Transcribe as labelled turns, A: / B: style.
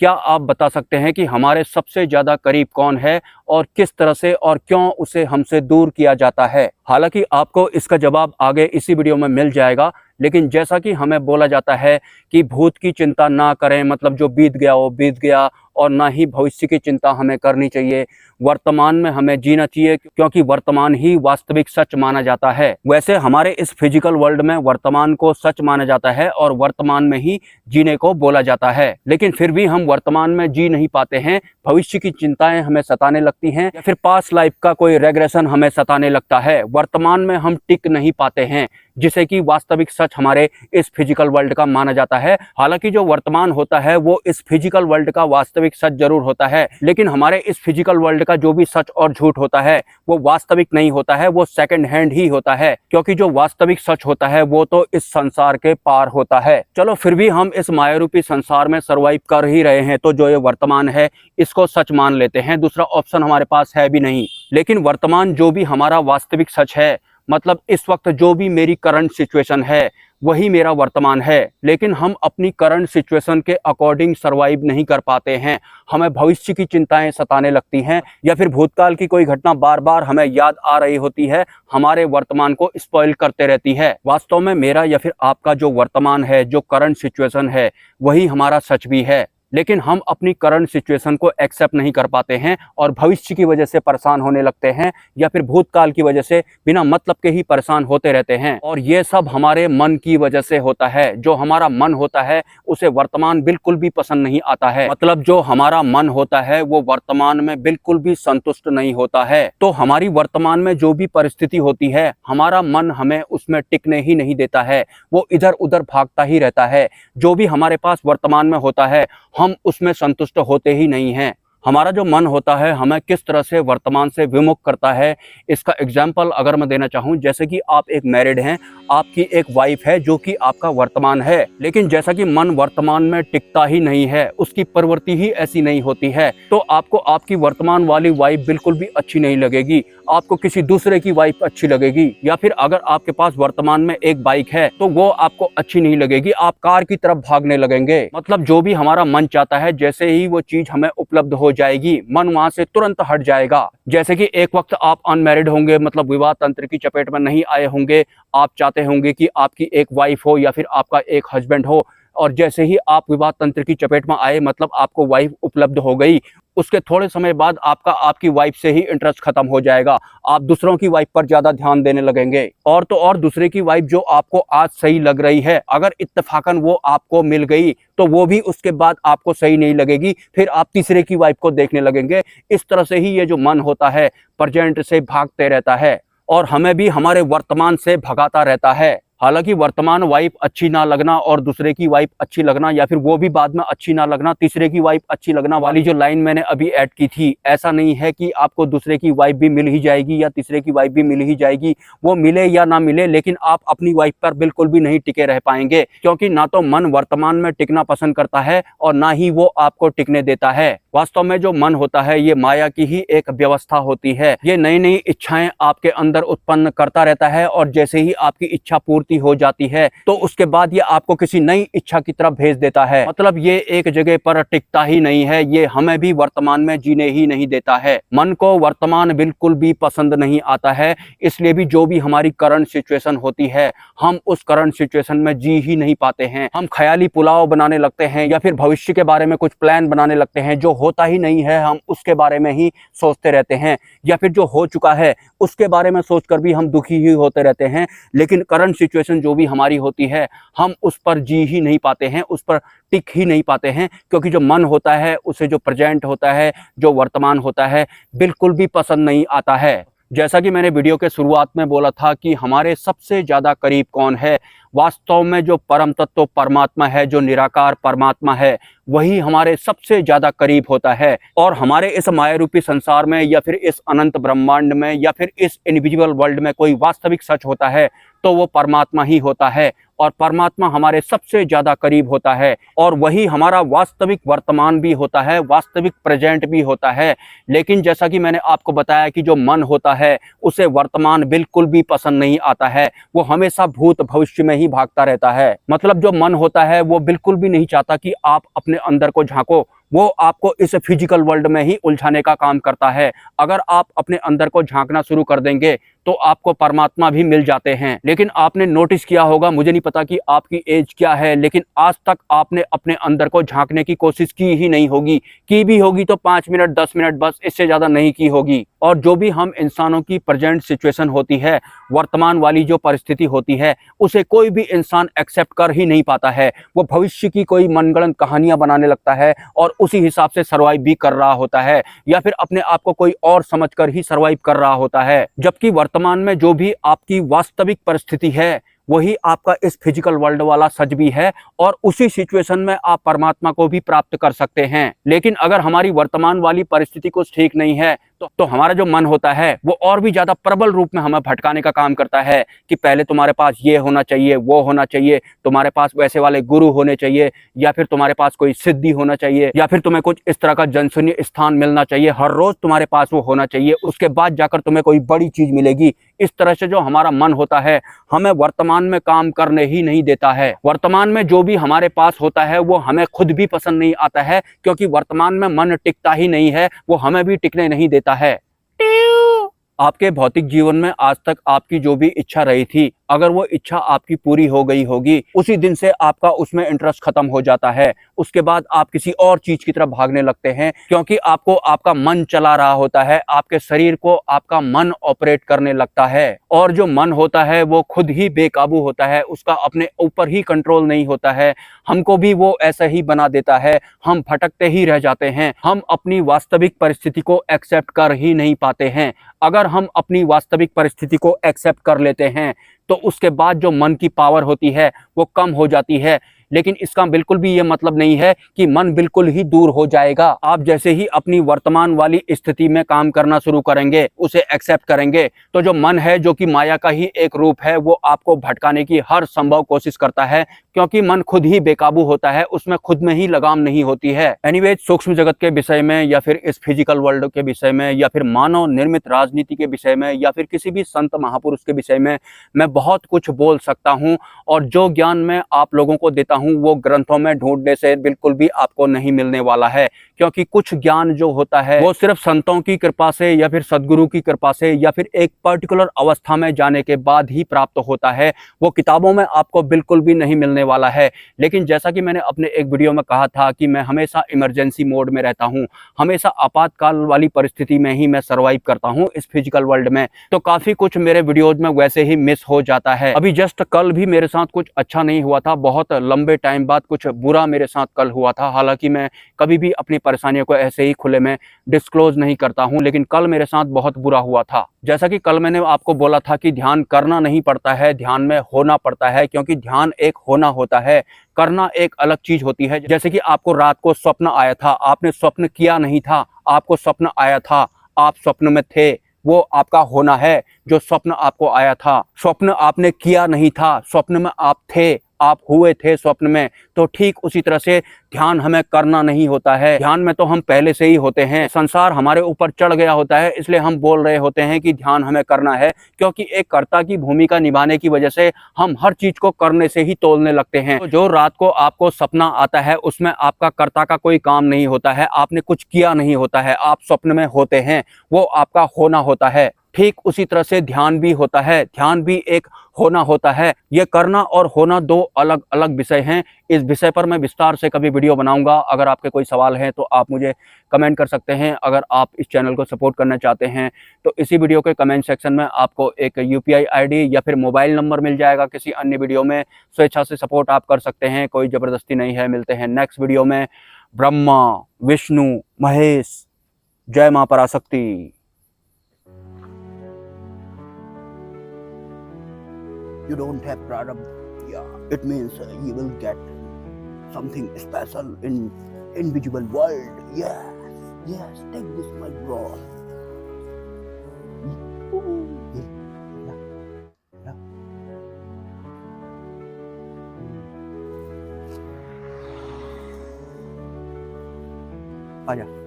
A: क्या आप बता सकते हैं कि हमारे सबसे ज़्यादा करीब कौन है और किस तरह से और क्यों उसे हमसे दूर किया जाता है? हालांकि आपको इसका जवाब आगे इसी वीडियो में मिल जाएगा, लेकिन जैसा कि हमें बोला जाता है कि भूत की चिंता ना करें, मतलब जो बीत गया वो बीत गया, और ना ही भविष्य की चिंता हमें करनी चाहिए। वर्तमान में हमें जीना चाहिए, क्योंकि वर्तमान ही वास्तविक सच माना जाता है। वैसे हमारे इस फिजिकल वर्ल्ड में वर्तमान को सच माना जाता है और वर्तमान में ही जीने को बोला जाता है, लेकिन फिर भी हम वर्तमान में जी नहीं पाते हैं। भविष्य की चिंताएं हमें सताने लगती हैं, या फिर पास्ट लाइफ का कोई रेग्रेशन हमें सताने लगता है। वर्तमान में हम टिक नहीं पाते हैं, जिसे कि वास्तविक सच हमारे इस फिजिकल वर्ल्ड का माना जाता है। हालांकि जो वर्तमान होता है वो इस फिजिकल वर्ल्ड का वास्तविक सच जरूर होता है, लेकिन हमारे इस फिजिकल वर्ल्ड का जो भी सच और झूठ होता है वो वास्तविक नहीं होता है, वो सेकंड हैंड ही होता है। क्योंकि जो वास्तविक सच होता है वो तो इस संसार के पार होता है। चलो फिर भी हम इस मायारूपी संसार में सर्वाइव कर ही रहे हैं, तो जो ये वर्तमान है इसको सच मान लेते हैं। दूसरा ऑप्शन हमारे पास है भी नहीं। लेकिन वर्तमान जो भी हमारा वास्तविक सच है, मतलब इस वक्त जो भी मेरी करंट सिचुएशन है वही मेरा वर्तमान है, लेकिन हम अपनी करंट सिचुएशन के अकॉर्डिंग सरवाइव नहीं कर पाते हैं। हमें भविष्य की चिंताएं सताने लगती हैं, या फिर भूतकाल की कोई घटना बार बार हमें याद आ रही होती है, हमारे वर्तमान को स्पॉइल करते रहती है। वास्तव में मेरा या फिर आपका जो वर्तमान है, जो करंट सिचुएशन है, वही हमारा सच भी है। लेकिन हम अपनी करंट सिचुएशन को एक्सेप्ट नहीं कर पाते हैं और भविष्य की वजह से परेशान होने लगते हैं, या फिर भूतकाल की वजह से बिना मतलब के ही परेशान होते रहते हैं। और ये सब हमारे मन की वजह से होता है। जो हमारा मन होता है उसे वर्तमान बिल्कुल भी पसंद नहीं आता है। मतलब जो हमारा मन होता है वो वर्तमान में बिल्कुल भी संतुष्ट नहीं होता है। तो हमारी वर्तमान में जो भी परिस्थिति होती है, हमारा मन हमें उसमें टिकने ही नहीं देता है, वो इधर उधर भागता ही रहता है। जो भी हमारे पास वर्तमान में होता है हम उसमें संतुष्ट होते ही नहीं हैं। हमारा जो मन होता है हमें किस तरह से वर्तमान से विमुख करता है, इसका एग्जाम्पल अगर मैं देना चाहूँ, जैसे कि आप एक मैरिड हैं, आपकी एक वाइफ है जो कि आपका वर्तमान है, लेकिन जैसा कि मन वर्तमान में टिकता ही नहीं है, उसकी प्रवृत्ति ही ऐसी नहीं होती है, तो आपको आपकी वर्तमान वाली वाइफ बिल्कुल भी अच्छी नहीं लगेगी, आपको किसी दूसरे की वाइफ अच्छी लगेगी। या फिर अगर आपके पास वर्तमान में एक बाइक है तो वो आपको अच्छी नहीं लगेगी, आप कार की तरफ भागने लगेंगे। मतलब जो भी हमारा मन चाहता है, जैसे ही वो चीज हमें उपलब्ध हो जाएगी, मन वहां से तुरंत हट जाएगा। जैसे कि एक वक्त आप अनमैरिड होंगे, मतलब विवाह तंत्र की चपेट में नहीं आए होंगे, आप चाहते होंगे कि आपकी एक वाइफ हो या फिर आपका एक हस्बैंड हो, और जैसे ही आप विवाह तंत्र की चपेट में आए, मतलब आपको वाइफ उपलब्ध हो गई, उसके थोड़े समय बाद आपका आपकी वाइफ से ही इंटरेस्ट खत्म हो जाएगा, आप दूसरों की वाइफ पर ज्यादा ध्यान देने लगेंगे। और तो और दूसरे की वाइफ जो आपको आज सही लग रही है, अगर इत्तेफाकन वो आपको मिल गई तो वो भी उसके बाद आपको सही नहीं लगेगी, फिर आप तीसरे की वाइफ को देखने लगेंगे। इस तरह से ही ये जो मन होता है प्रेजेंट से भागते रहता है और हमें भी हमारे वर्तमान से भगाता रहता है। हालांकि वर्तमान वाइफ अच्छी ना लगना और दूसरे की वाइफ अच्छी लगना, या फिर वो भी बाद में अच्छी ना लगना, तीसरे की वाइफ अच्छी लगना वाली जो लाइन मैंने अभी ऐड की थी, ऐसा नहीं है कि आपको दूसरे की वाइफ भी मिल ही जाएगी या तीसरे की वाइफ भी मिल ही जाएगी। वो मिले या ना मिले, लेकिन आप अपनी वाइफ पर बिल्कुल भी नहीं टिके रह पाएंगे, क्योंकि ना तो मन वर्तमान में टिकना पसंद करता है और ना ही वो आपको टिकने देता है। वास्तव में जो मन होता है ये माया की ही एक व्यवस्था होती है। ये नई नई इच्छाएं आपके अंदर उत्पन्न करता रहता है, और जैसे ही आपकी इच्छा पूर्ति हो जाती है तो उसके बाद ये आपको किसी नई इच्छा की तरफ भेज देता है। मतलब ये एक जगह पर टिकता ही नहीं है, ये हमें भी वर्तमान में जीने ही नहीं देता है। मन को वर्तमान बिल्कुल भी पसंद नहीं आता है, इसलिए भी जो भी हमारी करंट सिचुएशन होती है हम उस करंट सिचुएशन में जी ही नहीं पाते हैं। हम ख्याली पुलाव बनाने लगते हैं, या फिर भविष्य के बारे में कुछ प्लान बनाने लगते हैं, जो होता ही नहीं है हम उसके बारे में ही सोचते रहते हैं, या फिर जो हो चुका है उसके बारे में सोचकर भी हम दुखी ही होते रहते हैं। लेकिन करंट सिचुएशन जो भी हमारी होती है हम उस पर जी ही नहीं पाते हैं, उस पर टिक ही नहीं पाते हैं, क्योंकि जो मन होता है उसे जो प्रेजेंट होता है, जो वर्तमान होता है, बिल्कुल भी पसंद नहीं आता है। जैसा कि मैंने वीडियो के शुरुआत में बोला था कि हमारे सबसे ज्यादा करीब कौन है, वास्तव में जो परम तत्व परमात्मा है, जो निराकार परमात्मा है, वही हमारे सबसे ज्यादा करीब होता है। और हमारे इस मायारूपी संसार में, या फिर इस अनंत ब्रह्मांड में, या फिर इस इनविजिबल वर्ल्ड में कोई वास्तविक सच होता है तो वो परमात्मा ही होता है, और परमात्मा हमारे सबसे ज्यादा करीब होता है, और वही हमारा वास्तविक वर्तमान भी होता है, वास्तविक प्रेजेंट भी होता है। लेकिन जैसा कि मैंने आपको बताया कि जो मन होता है उसे वर्तमान बिल्कुल भी पसंद नहीं आता है, वो हमेशा भूत भविष्य में ही भागता रहता है। मतलब जो मन होता है वो बिल्कुल भी नहीं चाहता कि आप अपने अंदर को झांको, वो आपको इस फिजिकल वर्ल्ड में ही उलझाने का काम करता है। अगर आप अपने अंदर को झांकना शुरू कर देंगे तो आपको परमात्मा भी मिल जाते हैं। लेकिन आपने नोटिस किया होगा, मुझे नहीं पता कि आपकी एज क्या है, लेकिन आज तक आपने अपने अंदर को झांकने की कोशिश की ही नहीं होगी। की भी होगी तो 5 मिनट 10 मिनट, बस, इससे ज्यादा नहीं की होगी। और जो भी हम इंसानों की प्रेजेंट सिचुएशन होती है, वर्तमान वाली जो परिस्थिति होती है, उसे कोई भी इंसान एक्सेप्ट कर ही नहीं पाता है। वो भविष्य की कोई मनगढ़ंत कहानियां बनाने लगता है और उसी हिसाब से सर्वाइव भी कर रहा होता है, या फिर अपने आप को कोई और समझकर ही सर्वाइव कर रहा होता है। जबकि वर्तमान में जो भी आपकी वास्तविक परिस्थिति है वही आपका इस फिजिकल वर्ल्ड वाला सच भी है, और उसी सिचुएशन में आप परमात्मा को भी प्राप्त कर सकते हैं। लेकिन अगर हमारी वर्तमान वाली परिस्थिति कुछ ठीक नहीं है तो हमारा जो मन होता है वो और भी ज्यादा प्रबल रूप में हमें भटकाने का काम करता है कि पहले तुम्हारे पास ये होना चाहिए, वो होना चाहिए, तुम्हारे पास वैसे वाले गुरु होने चाहिए, या फिर तुम्हारे पास कोई सिद्धि होना चाहिए, या फिर तुम्हें कुछ इस तरह का जनशून्य स्थान मिलना चाहिए, हर रोज तुम्हारे पास वो होना चाहिए, उसके बाद जाकर तुम्हें कोई बड़ी चीज मिलेगी। इस तरह से जो हमारा मन होता है हमें वर्तमान में काम करने ही नहीं देता है। वर्तमान में जो भी हमारे पास होता है वो हमें खुद भी पसंद नहीं आता है, क्योंकि वर्तमान में मन टिकता ही नहीं है, वो हमें भी टिकने नहीं देता है। आपके भौतिक जीवन में आज तक आपकी जो भी इच्छा रही थी, अगर वो इच्छा आपकी पूरी हो गई होगी, उसी दिन से आपका उसमें इंटरेस्ट खत्म हो जाता है। उसके बाद आप किसी और चीज की तरफ भागने लगते हैं, क्योंकि आपको आपका मन चला रहा होता है, आपके शरीर को आपका मन ऑपरेट करने लगता है। और जो मन होता है वो खुद ही बेकाबू होता है, उसका अपने ऊपर ही कंट्रोल नहीं होता है। हमको भी वो ऐसा ही बना देता है, हम भटकते ही रह जाते हैं, हम अपनी वास्तविक परिस्थिति को एक्सेप्ट कर ही नहीं पाते हैं। अगर हम अपनी वास्तविक परिस्थिति को एक्सेप्ट कर लेते हैं तो उसके बाद जो मन की पावर होती है वो कम हो जाती है। लेकिन इसका बिल्कुल भी ये मतलब नहीं है कि मन बिल्कुल ही दूर हो जाएगा। आप जैसे ही अपनी वर्तमान वाली स्थिति में काम करना शुरू करेंगे, उसे एक्सेप्ट करेंगे, तो जो मन है, जो कि माया का ही एक रूप है, वो आपको भटकाने की हर संभव कोशिश करता है, क्योंकि मन खुद ही बेकाबू होता है, उसमें खुद में ही लगाम नहीं होती है। एनीवेज, सूक्ष्म जगत के विषय में, या फिर इस फिजिकल वर्ल्ड के विषय में, या फिर मानव निर्मित राजनीति के विषय में, या फिर किसी भी संत महापुरुष के विषय में मैं बहुत कुछ बोल सकता हूँ, और जो ज्ञान मैं आप लोगों को देता हूँ वो ग्रंथों में ढूंढने से बिल्कुल भी आपको नहीं मिलने वाला है। क्योंकि कुछ ज्ञान जो होता है वो सिर्फ संतों की कृपा से, या फिर सदगुरु की कृपा से, या फिर एक पर्टिकुलर अवस्था में जाने के बाद ही प्राप्त होता है। वो किताबों में आपको बिल्कुल भी नहीं मिलने वाला है। लेकिन जैसा कि मैंने अपने एक वीडियो में कहा था कि मैं हमेशा इमरजेंसी मोड में रहता हूँ, हमेशा आपातकाल वाली परिस्थिति में ही मैं सर्वाइव करता हूँ इस फिजिकल वर्ल्ड में, तो काफी कुछ मेरे वीडियोज में वैसे ही मिस हो जाता है। अभी जस्ट कल भी मेरे साथ कुछ अच्छा नहीं हुआ था, बहुत लंबे टाइम बाद कुछ बुरा मेरे साथ कल हुआ था। हालांकि मैं कभी भी अपनी परेशानियों को ऐसे ही खुले में डिस्क्लोज नहीं करता हूं, लेकिन कल मेरे साथ बहुत बुरा हुआ था। जैसा कि कल मैंने आपको बोला था कि ध्यान करना नहीं पड़ता है, ध्यान में होना पड़ता है, क्योंकि ध्यान एक होना होता है, करना एक अलग चीज होती है। जैसे कि आपको रात को स्वप्न आया था, आपने स्वप्न किया नहीं था, आपको स्वप्न आया था, आप स्वप्न में थे, वो आपका होना है। जो स्वप्न आपको आया था, स्वप्न आपने किया नहीं था, स्वप्न में आप थे, आप हुए थे स्वप्न में। तो ठीक उसी तरह से ध्यान हमें करना नहीं होता है, ध्यान में तो हम पहले से ही होते हैं। संसार हमारे ऊपर चढ़ गया होता है, इसलिए हम बोल रहे होते हैं कि ध्यान हमें करना है, क्योंकि एक कर्ता की भूमिका निभाने की वजह से हम हर चीज को करने से ही तोलने लगते हैं। तो जो रात को आपको सपना आता है उसमें आपका कर्ता का कोई काम नहीं होता है, आपने कुछ किया नहीं होता है, आप स्वप्न में होते हैं, वो आपका होना होता है। ठीक उसी तरह से ध्यान भी होता है, ध्यान भी एक होना होता है। ये करना और होना दो अलग अलग विषय हैं। इस विषय पर मैं विस्तार से कभी वीडियो बनाऊंगा। अगर आपके कोई सवाल हैं तो आप मुझे कमेंट कर सकते हैं। अगर आप इस चैनल को सपोर्ट करना चाहते हैं तो इसी वीडियो के कमेंट सेक्शन में आपको एक UPI ID या फिर मोबाइल नंबर मिल जाएगा। किसी अन्य वीडियो में स्वेच्छा से सपोर्ट आप कर सकते हैं, कोई ज़बरदस्ती नहीं है। मिलते हैं नेक्स्ट वीडियो में। ब्रह्मा, विष्णु, महेश, जय मां पराशक्ति।
B: You don't have prarabdha. Yeah, it means you will get something special in invisible world. Yes, yes, take this, my bro. Yeah.
A: आजा